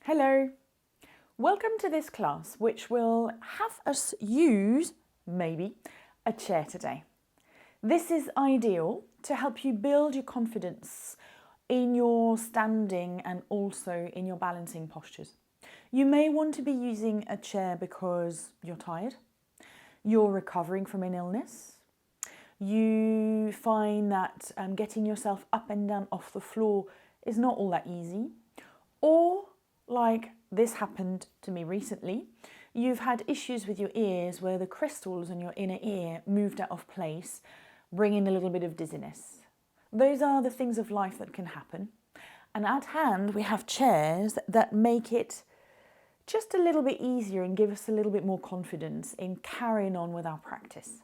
Hello, welcome to this class which will have us use, maybe, a chair today. This is ideal to help you build your confidence in your standing and also in your balancing postures. You may want to be using a chair because you're tired, you're recovering from an illness, you find that getting yourself up and down off the floor is not all that easy, or like this happened to me recently, you've had issues with your ears where the crystals in your inner ear moved out of place, bringing a little bit of dizziness. Those are the things of life that can happen. And at hand, we have chairs that make it just a little bit easier and give us a little bit more confidence in carrying on with our practice.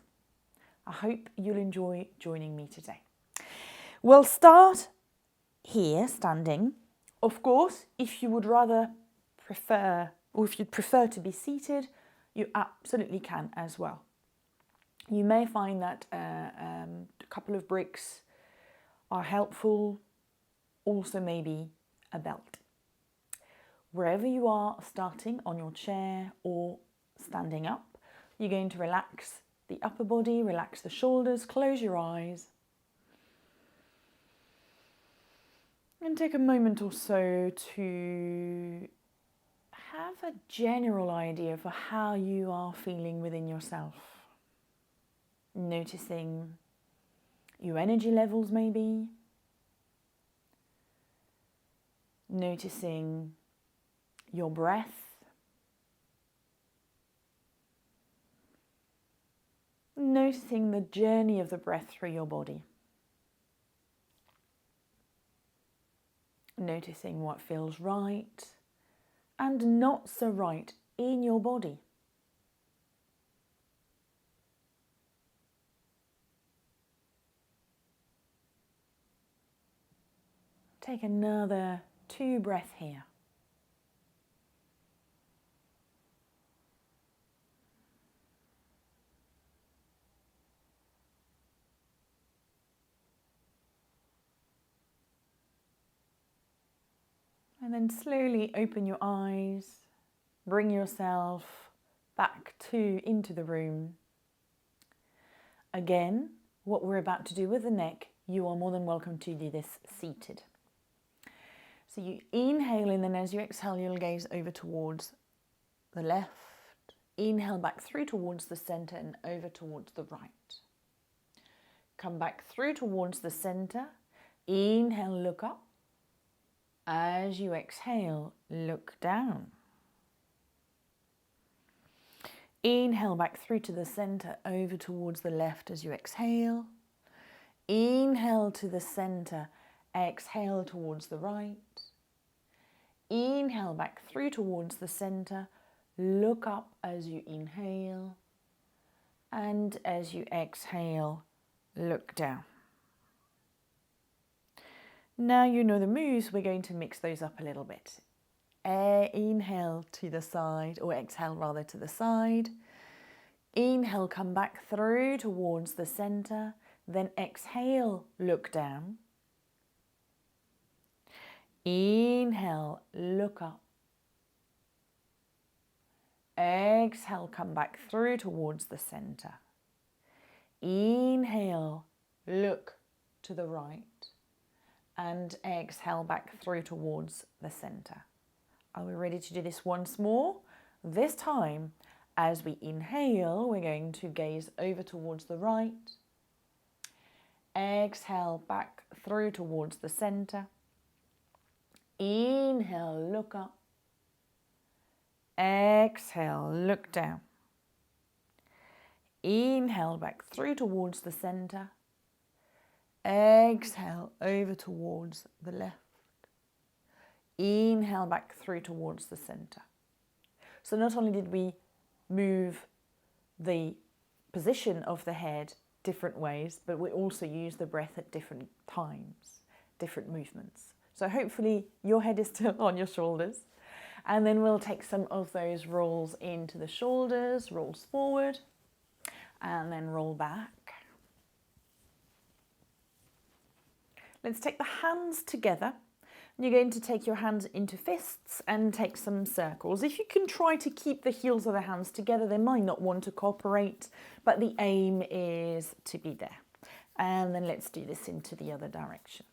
I hope you'll enjoy joining me today. We'll start here, standing. Of course, if you would rather prefer, or if you'd prefer to be seated, you absolutely can as well. You may find that a couple of bricks are helpful, also maybe a belt. Wherever you are, starting on your chair or standing up, you're going to relax the upper body, relax the shoulders, close your eyes. And take a moment or so to have a general idea for how you are feeling within yourself. Noticing your energy levels maybe. Noticing your breath. Noticing the journey of the breath through your body. Noticing what feels right and not so right in your body. Take another 2 breaths here. And then slowly open your eyes, bring yourself back into the room. Again, what we're about to do with the neck, you are more than welcome to do this seated. So you inhale in, and as you exhale, you'll gaze over towards the left. Inhale back through towards the center and over towards the right. Come back through towards the center. Inhale, look up. As you exhale, look down. Inhale back through to the center, over towards the left as you exhale. Inhale to the center, exhale towards the right. Inhale back through towards the center, look up as you inhale. And as you exhale, look down. Now you know the moves, we're going to mix those up a little bit. Inhale to the side, or exhale rather to the side. Inhale, come back through towards the center. Then exhale, look down. Inhale, look up. Exhale, come back through towards the center. Inhale, look to the right. And exhale back through towards the center. Are we ready to do this once more? This time, as we inhale, we're going to gaze over towards the right. Exhale back through towards the center. Inhale, look up. Exhale, look down. Inhale back through towards the center. Exhale over towards the left. Inhale back through towards the center. So not only did we move the position of the head different ways, but we also use the breath at different times, different movements. So hopefully your head is still on your shoulders. And then we'll take some of those rolls into the shoulders, rolls forward, and then roll back. Let's take the hands together. You're going to take your hands into fists and take some circles. If you can try to keep the heels of the hands together, they might not want to cooperate, but the aim is to be there. And then let's do this into the other direction.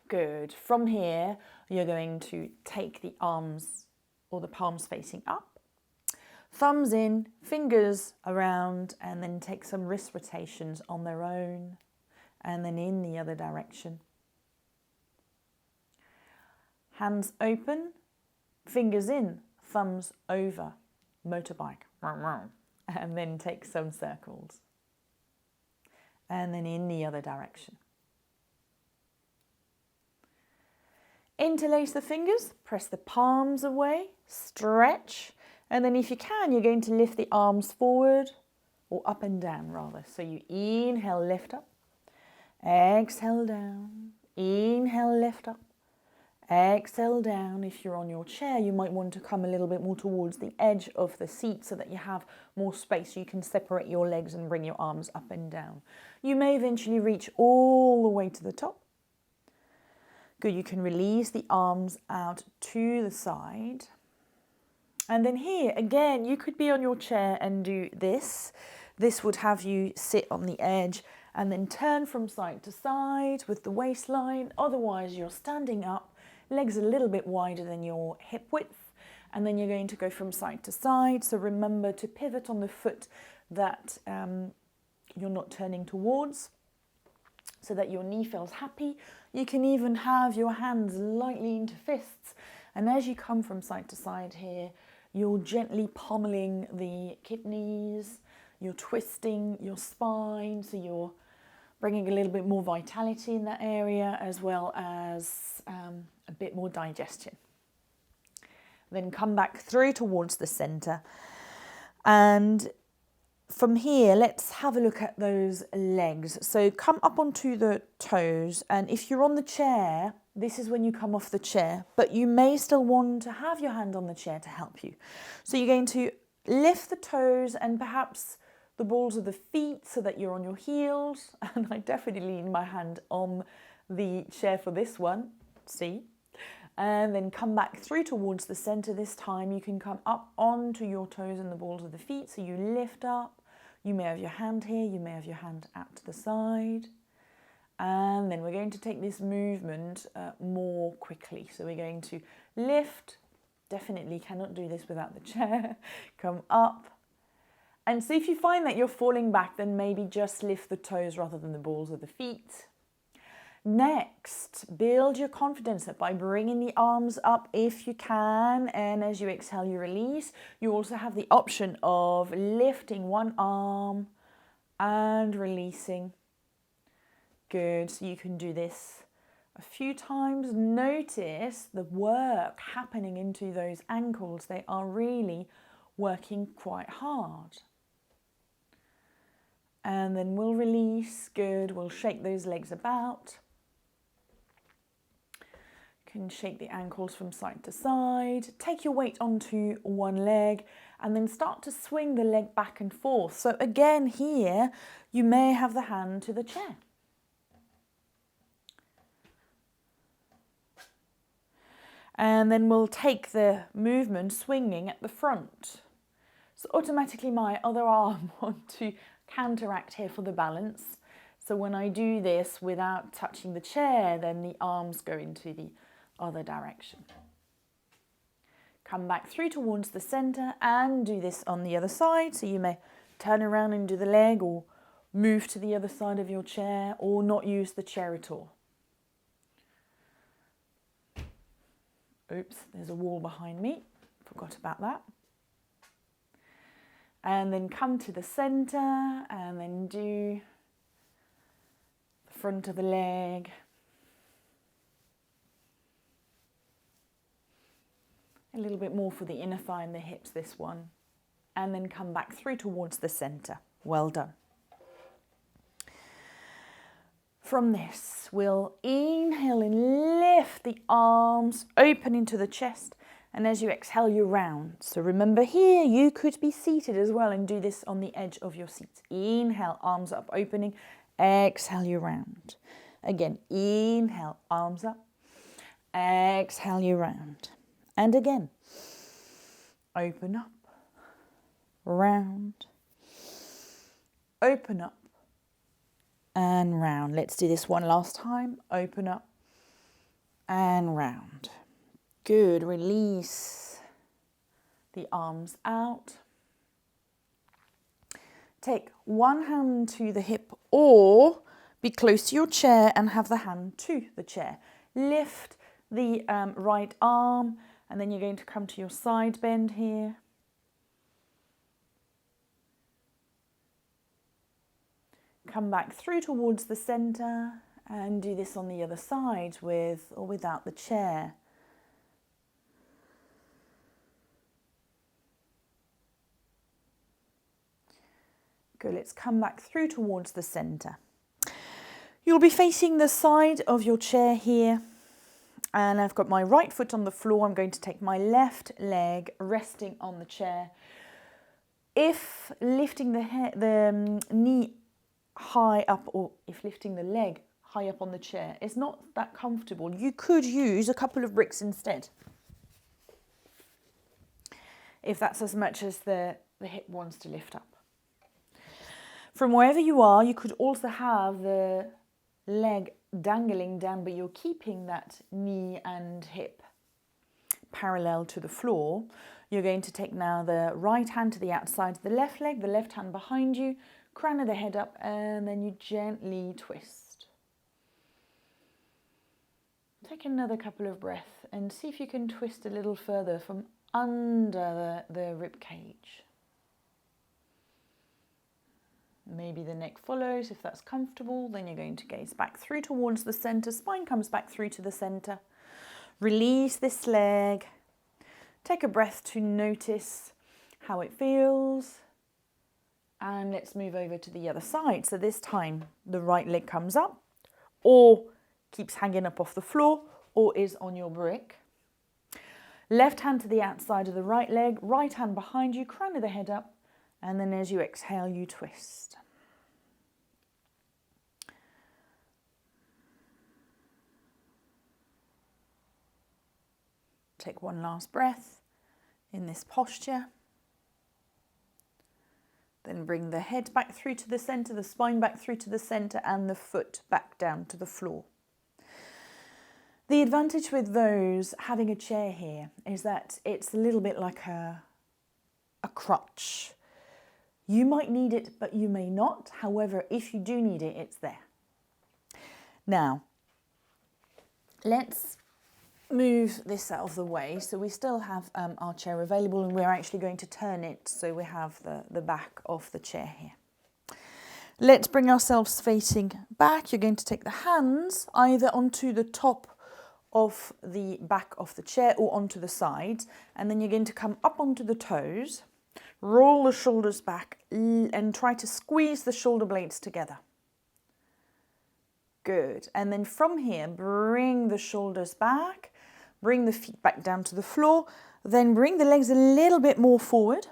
Good. From here, you're going to take the arms or the palms facing up, thumbs in, fingers around, and then take some wrist rotations on their own, and then in the other direction. Hands open, fingers in, thumbs over, motorbike, and then take some circles. And then in the other direction. Interlace the fingers, press the palms away, stretch, and then if you can, you're going to lift the arms forward, or up and down rather. So you inhale, lift up, exhale down, inhale, lift up, exhale down. If you're on your chair, you might want to come a little bit more towards the edge of the seat so that you have more space. You can separate your legs and bring your arms up and down. You may eventually reach all the way to the top. Good, you can release the arms out to the side. And then here, again, you could be on your chair and do this. This would have you sit on the edge and then turn from side to side with the waistline. Otherwise, you're standing up, legs a little bit wider than your hip width. And then you're going to go from side to side. So remember to pivot on the foot that you're not turning towards, so that your knee feels happy. You can even have your hands lightly into fists. And as you come from side to side here, you're gently pommeling the kidneys, you're twisting your spine, so you're bringing a little bit more vitality in that area, as well as a bit more digestion. Then come back through towards the center. And from here, let's have a look at those legs. So come up onto the toes, and if you're on the chair, this is when you come off the chair, but you may still want to have your hand on the chair to help you. So you're going to lift the toes and perhaps the balls of the feet so that you're on your heels. And I definitely lean my hand on the chair for this one, see? And then come back through towards the center. This time you can come up onto your toes and the balls of the feet. So you lift up. You may have your hand here, you may have your hand out to the side. And then we're going to take this movement more quickly. So we're going to lift, definitely cannot do this without the chair, come up. And so if you find that you're falling back, then maybe just lift the toes rather than the balls of the feet. Next, build your confidence by bringing the arms up if you can, and as you exhale, you release. You also have the option of lifting one arm and releasing. Good, so you can do this a few times. Notice the work happening into those ankles. They are really working quite hard. And then we'll release. Good, we'll shake those legs about. Can shake the ankles from side to side. Take your weight onto one leg and then start to swing the leg back and forth. So again here, you may have the hand to the chair. And then we'll take the movement swinging at the front. So automatically my other arm wants to counteract here for the balance. So when I do this without touching the chair, then the arms go into the other direction. Come back through towards the center and do this on the other side. So you may turn around and do the leg, or move to the other side of your chair, or not use the chair at all. Oops, there's a wall behind me. Forgot about that. And then come to the center and then do the front of the leg. A little bit more for the inner thigh and the hips, this one. And then come back through towards the center. Well done. From this, we'll inhale and lift the arms open into the chest. And as you exhale, you round. So remember here, you could be seated as well and do this on the edge of your seat. Inhale, arms up, opening. Exhale, you round. Again, inhale, arms up. Exhale you round. And again, open up, round, open up, and round. Let's do this one last time. Open up and round. Good. Release the arms out. Take one hand to the hip or be close to your chair and have the hand to the chair. Lift the right arm, and then you're going to come to your side bend here. Come back through towards the center and do this on the other side with or without the chair. Good, let's come back through towards the center. You'll be facing the side of your chair here, and I've got my right foot on the floor. I'm going to take my left leg resting on the chair. If lifting the knee high up, or if lifting the leg high up on the chair is not that comfortable, you could use a couple of bricks instead, if that's as much as the hip wants to lift up. From wherever you are, you could also have the leg dangling down, but you're keeping that knee and hip parallel to the floor. You're going to take now the right hand to the outside of the left leg, the left hand behind you, crown of the head up, and then you gently twist. Take another couple of breaths and see if you can twist a little further from under the rib cage. Maybe the neck follows if that's comfortable. Then you're going to gaze back through towards the center. Spine comes back through to the center. Release this leg. Take a breath to notice how it feels. And let's move over to the other side. So this time the right leg comes up or keeps hanging up off the floor or is on your brick. Left hand to the outside of the right leg, right hand behind you, crown of the head up. And then as you exhale, you twist. Take one last breath in this posture. Then bring the head back through to the center, the spine back through to the center, and the foot back down to the floor. The advantage with those having a chair here is that it's a little bit like a crutch. You might need it, but you may not. However, if you do need it, it's there. Now, let's move this out of the way. So we still have our chair available, and we're actually going to turn it so we have the back of the chair here. Let's bring ourselves facing back. You're going to take the hands either onto the top of the back of the chair or onto the sides, and then you're going to come up onto the toes. Roll the shoulders back and try to squeeze the shoulder blades together. Good. And then from here, bring the shoulders back, bring the feet back down to the floor, then bring the legs a little bit more forward.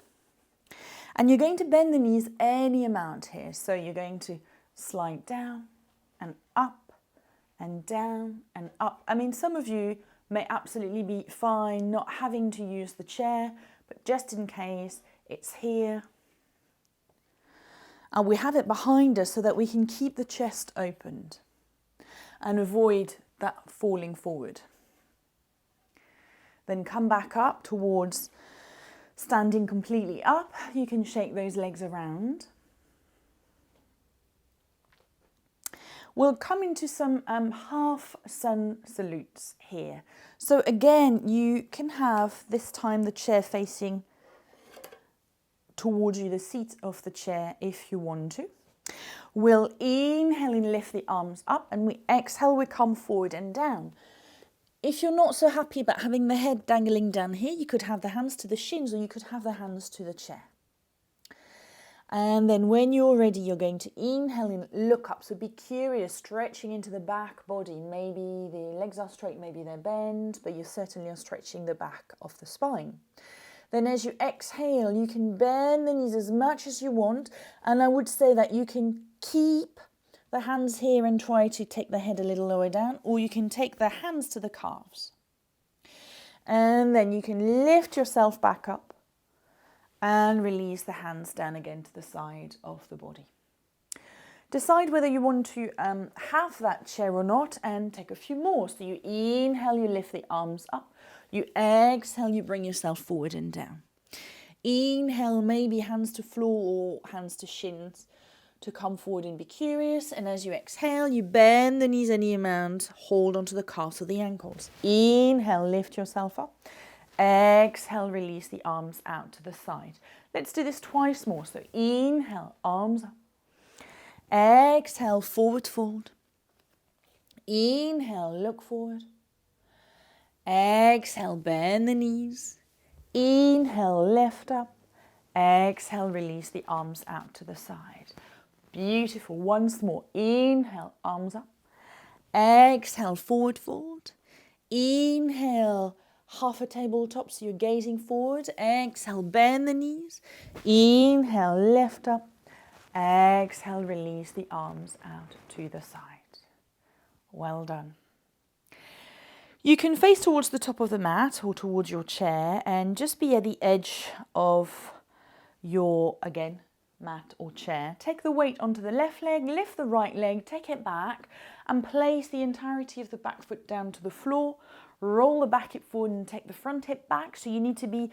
And you're going to bend the knees any amount here. So you're going to slide down and up and down and up. I mean, some of you may absolutely be fine not having to use the chair, but just in case, it's here. And we have it behind us so that we can keep the chest opened and avoid that falling forward. Then come back up towards standing completely up. You can shake those legs around. We'll come into some half sun salutes here. So again, you can have this time the chair facing towards you, the seat of the chair, if you want to. We'll inhale and lift the arms up, and we exhale, we come forward and down. If you're not so happy about having the head dangling down here, you could have the hands to the shins, or you could have the hands to the chair. And then when you're ready, you're going to inhale and look up. So be curious, stretching into the back body. Maybe the legs are straight, maybe they're bent, but you certainly are stretching the back of the spine. Then as you exhale, you can bend the knees as much as you want. And I would say that you can keep the hands here and try to take the head a little lower down, or you can take the hands to the calves. And then you can lift yourself back up and release the hands down again to the side of the body. Decide whether you want to have that chair or not, and take a few more. So you inhale, you lift the arms up. You exhale, you bring yourself forward and down. Inhale, maybe hands to floor or hands to shins to come forward and be curious. And as you exhale, you bend the knees any amount, hold onto the calves or the ankles. Inhale, lift yourself up. Exhale, release the arms out to the side. Let's do this twice more. So inhale, arms up. Exhale, forward fold. Inhale, look forward. Exhale, bend the knees. Inhale, lift up. Exhale, release the arms out to the side. Beautiful. Once more. Inhale, arms up. Exhale, forward fold. Inhale, half a tabletop, so you're gazing forward. Exhale, bend the knees. Inhale, lift up. Exhale, release the arms out to the side. Well done. You can face towards the top of the mat or towards your chair and just be at the edge of your, again, mat or chair. Take the weight onto the left leg, lift the right leg, take it back and place the entirety of the back foot down to the floor. Roll the back hip forward and take the front hip back. So you need to be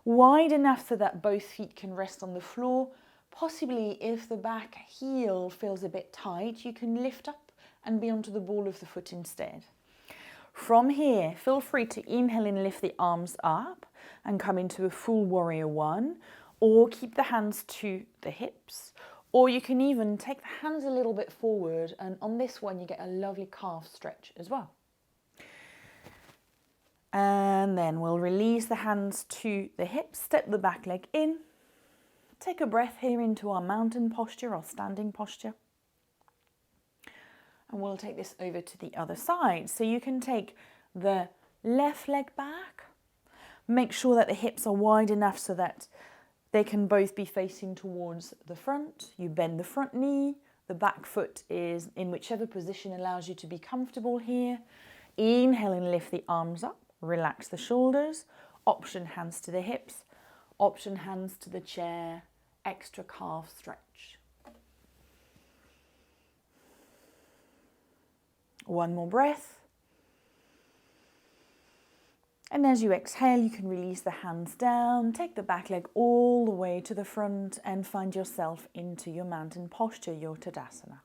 wide enough so that both feet can rest on the floor. Possibly if the back heel feels a bit tight, you can lift up and be onto the ball of the foot instead. From here, feel free to inhale and lift the arms up and come into a full warrior one, or keep the hands to the hips, or you can even take the hands a little bit forward, and on this one you get a lovely calf stretch as well. And then we'll release the hands to the hips, step the back leg in, take a breath here into our mountain posture or standing posture. And we'll take this over to the other side. So you can take the left leg back, make sure that the hips are wide enough so that they can both be facing towards the front. You bend the front knee, the back foot is in whichever position allows you to be comfortable here. Inhale and lift the arms up, relax the shoulders, option hands to the hips, option hands to the chair, extra calf stretch. One more breath. And as you exhale, you can release the hands down, take the back leg all the way to the front and find yourself into your mountain posture, your Tadasana.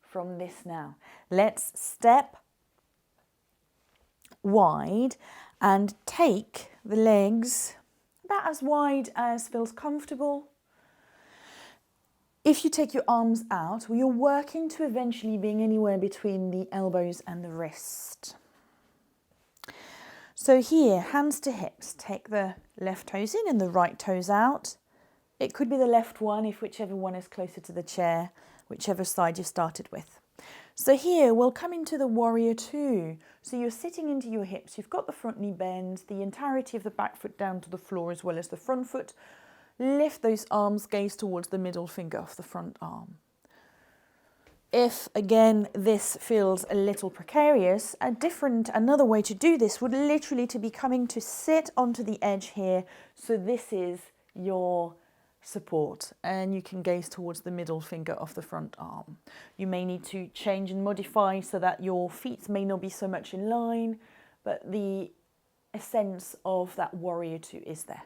From this now, let's step wide and take the legs about as wide as feels comfortable. If you take your arms out, you're working to eventually being anywhere between the elbows and the wrist. So here, hands to hips, take the left toes in and the right toes out. It could be the left one if whichever one is closer to the chair, whichever side you started with. So here, we'll come into the warrior two. So you're sitting into your hips, you've got the front knee bend, the entirety of the back foot down to the floor as well as the front foot. Lift those arms, gaze towards the middle finger of the front arm. If, again, this feels a little precarious, another way to do this would literally to be coming to sit onto the edge here. So this is your support and you can gaze towards the middle finger of the front arm. You may need to change and modify so that your feet may not be so much in line, but the essence of that warrior two is there.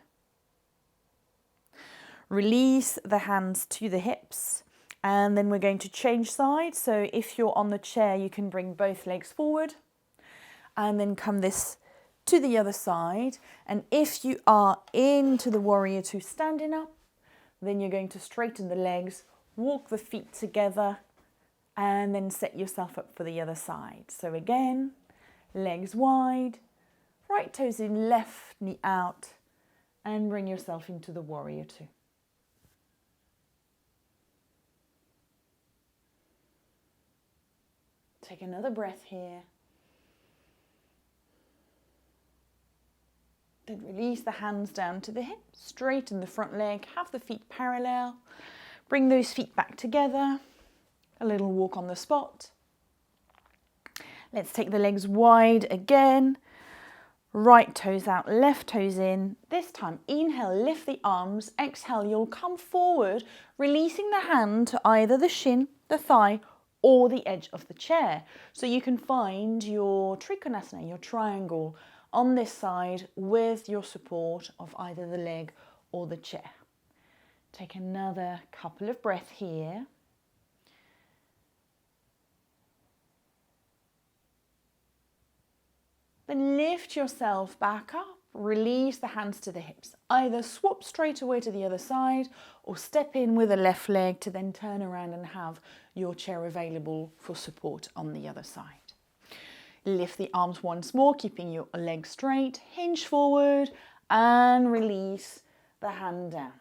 Release the hands to the hips and then we're going to change sides. So if you're on the chair, you can bring both legs forward and then come this to the other side. And if you are into the warrior two standing up, then you're going to straighten the legs, walk the feet together and then set yourself up for the other side. So again, legs wide, right toes in, left knee out and bring yourself into the warrior two. Take another breath here. Then release the hands down to the hips, straighten the front leg, have the feet parallel. Bring those feet back together. A little walk on the spot. Let's take the legs wide again. Right toes out, left toes in. This time, inhale, lift the arms. Exhale, you'll come forward, releasing the hand to either the shin, the thigh, or the edge of the chair. So you can find your Trikonasana, your triangle, on this side with your support of either the leg or the chair. Take another couple of breaths here. Then lift yourself back up, release the hands to the hips. Either swap straight away to the other side or step in with the left leg to then turn around and have your chair available for support on the other side. Lift the arms once more, keeping your legs straight, hinge forward and release the hand down.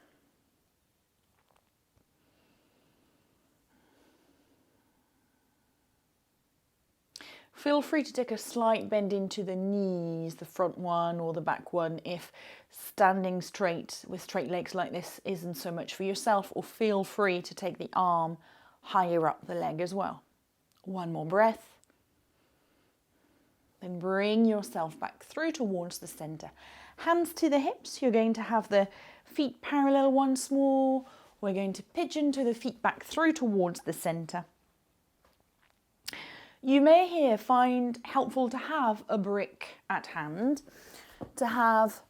Feel free to take a slight bend into the knees, the front one or the back one, if standing straight with straight legs like this isn't so much for yourself, or feel free to take the arm higher up the leg as well. One more breath. Then bring yourself back through towards the center. Hands to the hips. You're going to have the feet parallel once more. We're going to pigeon to the feet back through towards the center. You may here find helpful to have a brick at hand, to have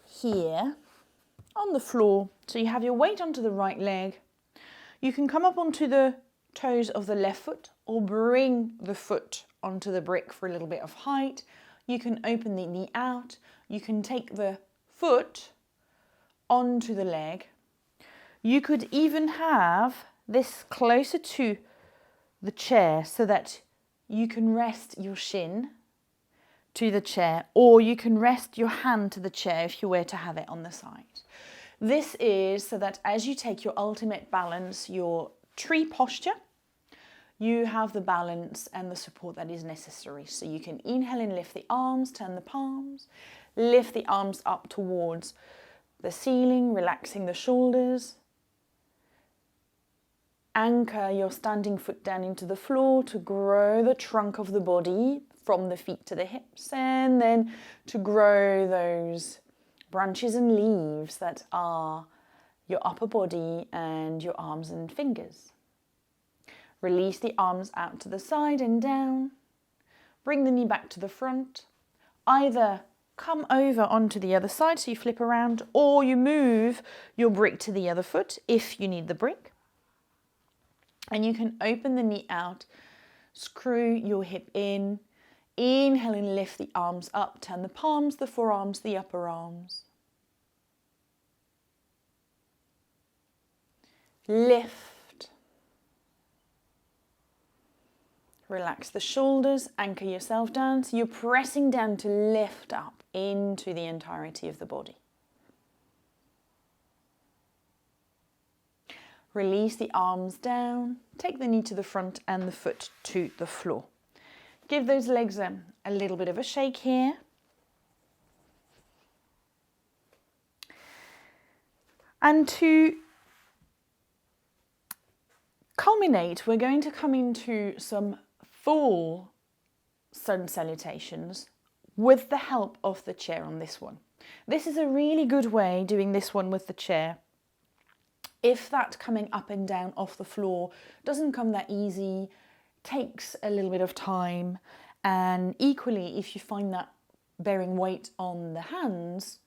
here on the floor. So you have your weight onto the right leg. You can come up onto the toes of the left foot or bring the foot onto the brick for a little bit of height. You can open the knee out. You can take the foot onto the leg. You could even have this closer to the chair so that you can rest your shin to the chair, or you can rest your hand to the chair if you were to have it on the side. This is so that as you take your ultimate balance, your tree posture, you have the balance and the support that is necessary. So you can inhale and lift the arms, turn the palms, lift the arms up towards the ceiling, relaxing the shoulders. Anchor your standing foot down into the floor to grow the trunk of the body from the feet to the hips, and then to grow those branches and leaves that are your upper body and your arms and fingers. Release the arms out to the side and down. Bring the knee back to the front. Either come over onto the other side so you flip around, or you move your brick to the other foot if you need the brick. And you can open the knee out, screw your hip in, inhale and lift the arms up, turn the palms, the forearms, the upper arms. Lift. Relax the shoulders, anchor yourself down, so you're pressing down to lift up into the entirety of the body. Release the arms down, take the knee to the front and the foot to the floor. Give those legs a little bit of a shake here. And to culminate, we're going to come into some full sun salutations with the help of the chair on this one. This is a really good way, doing this one with the chair, if that coming up and down off the floor doesn't come that easy, takes a little bit of time, and equally if you find that bearing weight on the hands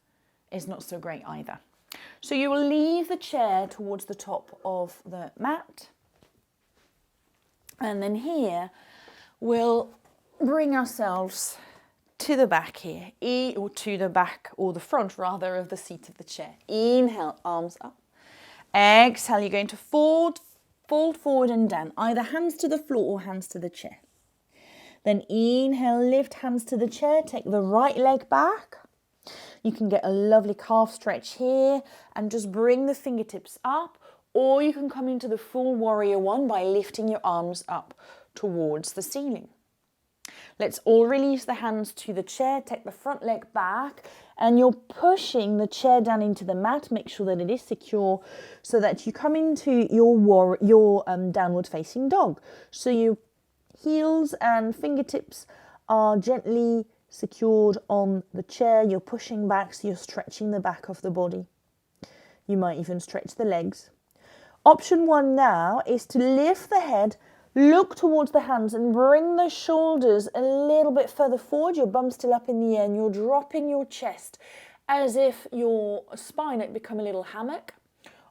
is not so great either. So you will leave the chair towards the top of the mat, and then here we'll bring ourselves to the back here, or to the back or the front rather of the seat of the chair. Inhale, arms up. Exhale, you're going to fold forward and down, either hands to the floor or hands to the chair. Then inhale, lift hands to the chair, take the right leg back. You can get a lovely calf stretch here and just bring the fingertips up, or you can come into the full warrior one by lifting your arms up towards the ceiling. Let's all release the hands to the chair. Take the front leg back and you're pushing the chair down into the mat. Make sure that it is secure so that you come into your downward facing dog. So your heels and fingertips are gently secured on the chair. You're pushing back, so you're stretching the back of the body. You might even stretch the legs. Option 1 now is to lift the head, look towards the hands and bring the shoulders a little bit further forward. Your bum's still up in the air and you're dropping your chest as if your spine had become a little hammock.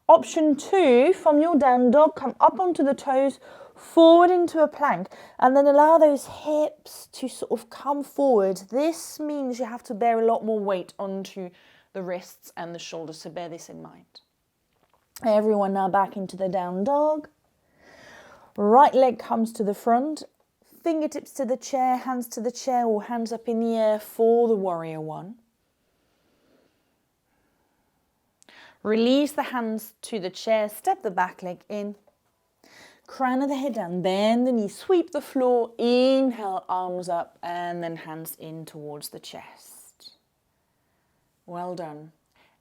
Option 2, from your down dog, come up onto the toes, forward into a plank, and then allow those hips to sort of come forward. This means you have to bear a lot more weight onto the wrists and the shoulders, so bear this in mind. Everyone now back into the down dog. Right leg comes to the front, fingertips to the chair, hands to the chair or hands up in the air for the warrior 1. Release the hands to the chair, step the back leg in, crown of the head down, bend the knee, sweep the floor, inhale, arms up and then hands in towards the chest. Well done.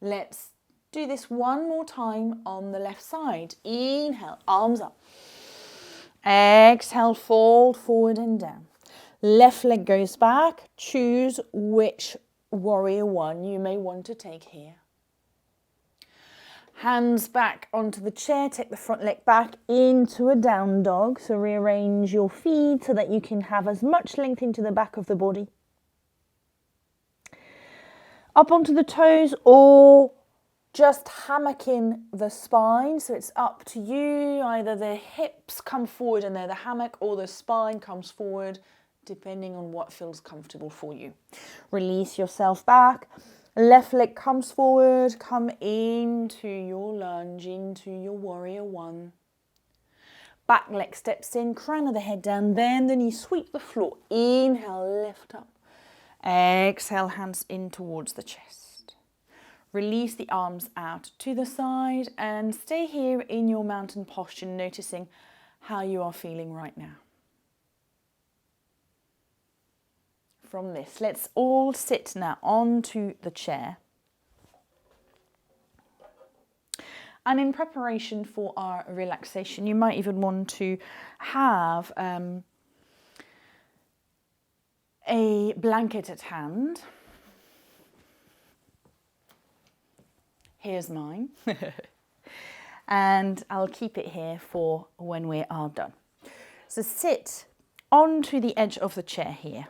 Let's do this one more time on the left side. Inhale, arms up. Exhale, fold forward and down. Left leg goes back. Choose which warrior 1 you may want to take here. Hands back onto the chair. Take the front leg back into a down dog. So rearrange your feet so that you can have as much length into the back of the body. Up onto the toes or just hammocking the spine, so it's up to you. Either the hips come forward and they're the hammock, or the spine comes forward, depending on what feels comfortable for you. Release yourself back. Left leg comes forward, come into your lunge, into your warrior 1. Back leg steps in, crown of the head down, bend the knee, sweep the floor. Inhale, lift up. Exhale, hands in towards the chest. Release the arms out to the side and stay here in your mountain posture, noticing how you are feeling right now. From this, let's all sit now onto the chair. And in preparation for our relaxation, you might even want to have a blanket at hand. Here's mine. And I'll keep it here for when we are done. So sit onto the edge of the chair here.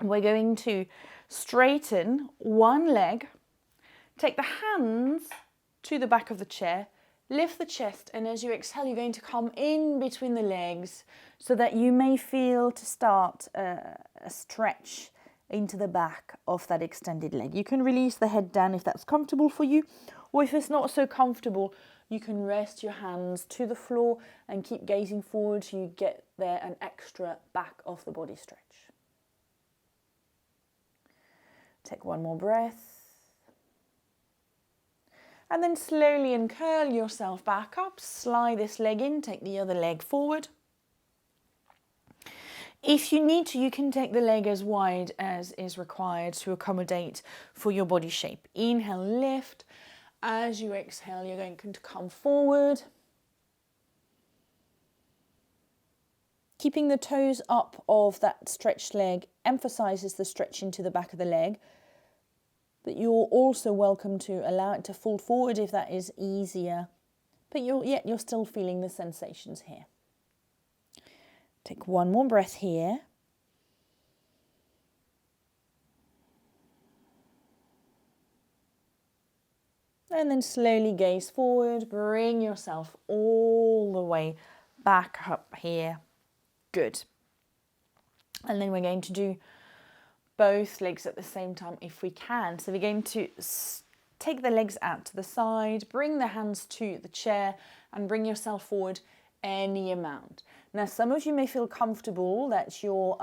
We're going to straighten one leg, take the hands to the back of the chair, lift the chest, and as you exhale, you're going to come in between the legs so that you may feel to start a stretch into the back of that extended leg. You can release the head down if that's comfortable for you, or if it's not so comfortable, you can rest your hands to the floor and keep gazing forward so you get there an extra back of the body stretch. Take one more breath. And then slowly uncurl yourself back up, slide this leg in, take the other leg forward. If you need to, you can take the leg as wide as is required to accommodate for your body shape. Inhale, lift. As you exhale, you're going to come forward. Keeping the toes up of that stretched leg emphasizes the stretch into the back of the leg. But you're also welcome to allow it to fold forward if that is easier. But you're still feeling the sensations here. Take one more breath here. And then slowly gaze forward. Bring yourself all the way back up here. Good. And then we're going to do both legs at the same time if we can. So we're going to take the legs out to the side, bring the hands to the chair and bring yourself forward any amount. Now, some of you may feel comfortable that you're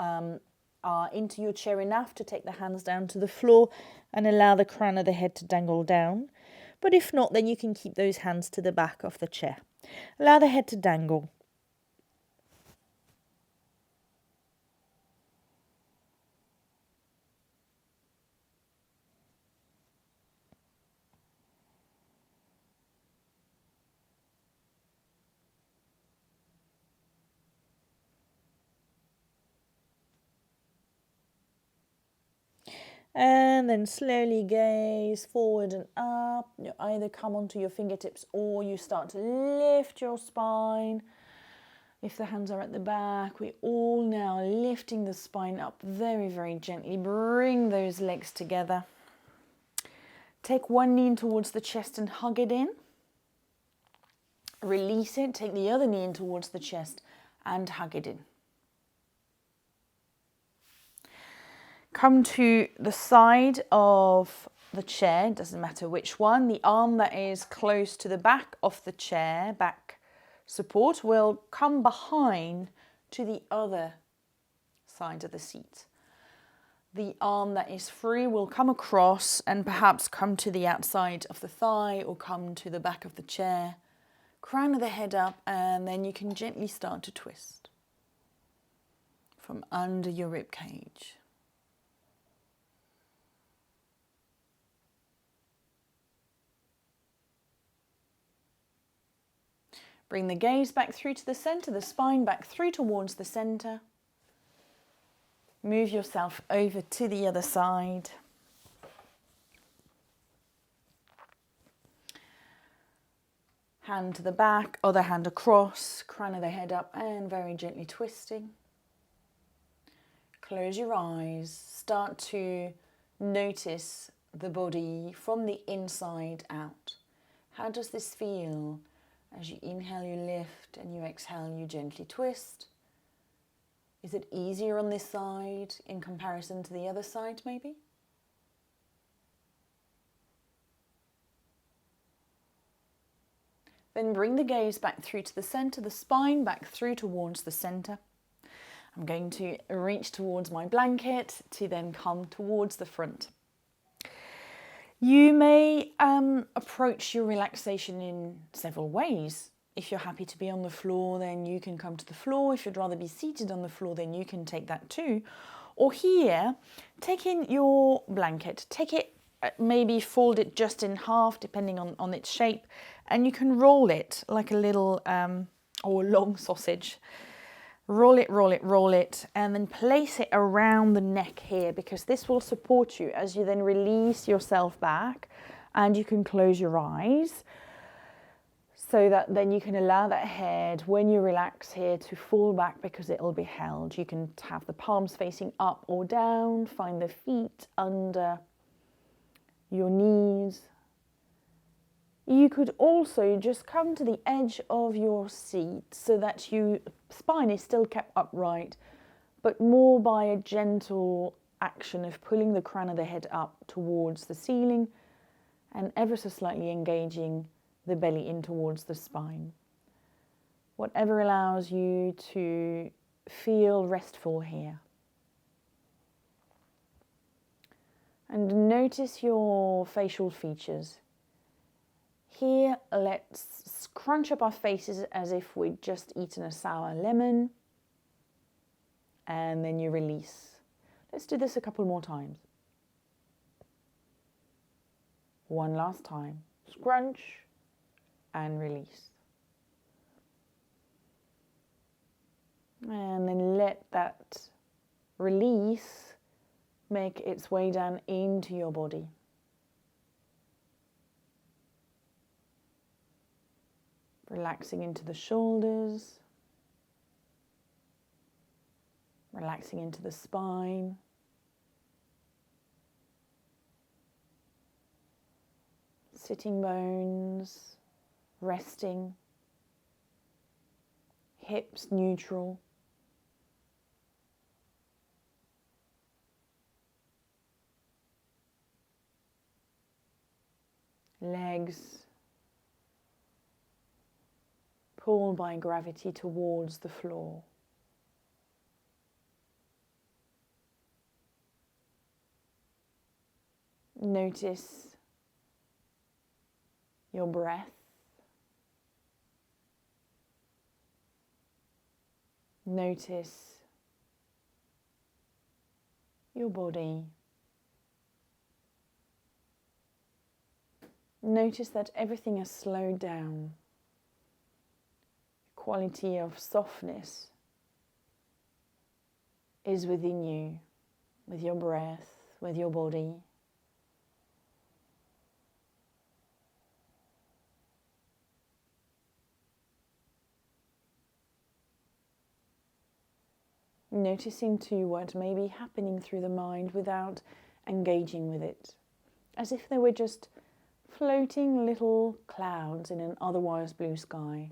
into your chair enough to take the hands down to the floor and allow the crown of the head to dangle down. But if not, then you can keep those hands to the back of the chair. Allow the head to dangle. And then slowly gaze forward and up. You either come onto your fingertips or you start to lift your spine. If the hands are at the back, we're all now lifting the spine up very, very gently. Bring those legs together. Take one knee in towards the chest and hug it in. Release it. Take the other knee in towards the chest and hug it in. Come to the side of the chair, doesn't matter which one. The arm that is close to the back of the chair, back support, will come behind to the other side of the seat. The arm that is free will come across and perhaps come to the outside of the thigh or come to the back of the chair. Crown of the head up, and then you can gently start to twist from under your rib cage. Bring the gaze back through to the center, the spine back through towards the center. Move yourself over to the other side. Hand to the back, other hand across, crown of the head up and very gently twisting. Close your eyes. Start to notice the body from the inside out. How does this feel? As you inhale, you lift, and you exhale, you gently twist. Is it easier on this side in comparison to the other side, maybe? Then bring the gaze back through to the center, the spine back through towards the center. I'm going to reach towards my blanket to then come towards the front. You may approach your relaxation in several ways. If you're happy to be on the floor, then you can come to the floor. If you'd rather be seated on the floor, then you can take that too. Or here, take in your blanket, take it, maybe fold it just in half, depending on its shape, and you can roll it like a little or long sausage. Roll it, roll it, roll it, and then place it around the neck here, because this will support you as you then release yourself back, and you can close your eyes so that then you can allow that head, when you relax here, to fall back because it'll be held. You can have the palms facing up or down, find the feet under your knees. You could also just come to the edge of your seat so that your spine is still kept upright, but more by a gentle action of pulling the crown of the head up towards the ceiling and ever so slightly engaging the belly in towards the spine. Whatever allows you to feel restful here. And notice your facial features. Here, let's scrunch up our faces as if we'd just eaten a sour lemon. And then you release. Let's do this a couple more times. One last time. Scrunch and release. And then let that release make its way down into your body. Relaxing into the shoulders, relaxing into the spine, sitting bones, resting, hips neutral, legs pulled by gravity towards the floor. Notice your breath. Notice your body. Notice that everything has slowed down. Quality of softness is within you, with your breath, with your body. Noticing too what may be happening through the mind without engaging with it, as if they were just floating little clouds in an otherwise blue sky.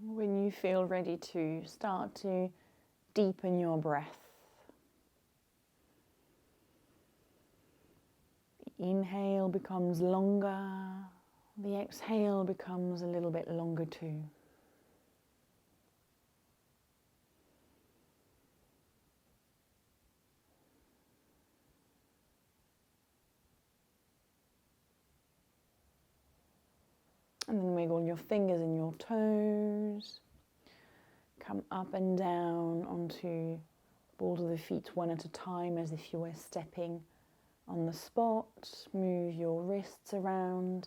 When you feel ready to start to deepen your breath, the inhale becomes longer, the exhale becomes a little bit longer too. And then wiggle your fingers and your toes. Come up and down onto balls of the feet one at a time, as if you were stepping on the spot. Move your wrists around.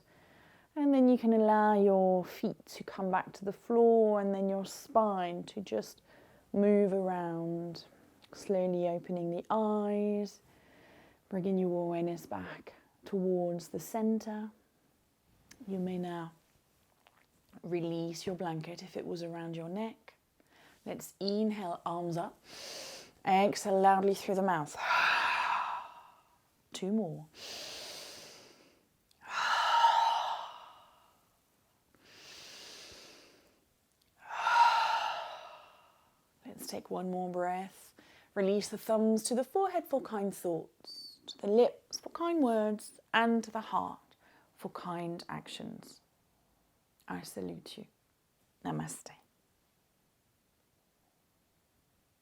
And then you can allow your feet to come back to the floor, and then your spine to just move around. Slowly opening the eyes. Bringing your awareness back towards the center. You may now release your blanket if it was around your neck. Let's inhale, arms up. Exhale loudly through the mouth. 2 more. Let's take 1 more breath. Release the thumbs to the forehead for kind thoughts, to the lips for kind words, and to the heart for kind actions. I salute you. Namaste.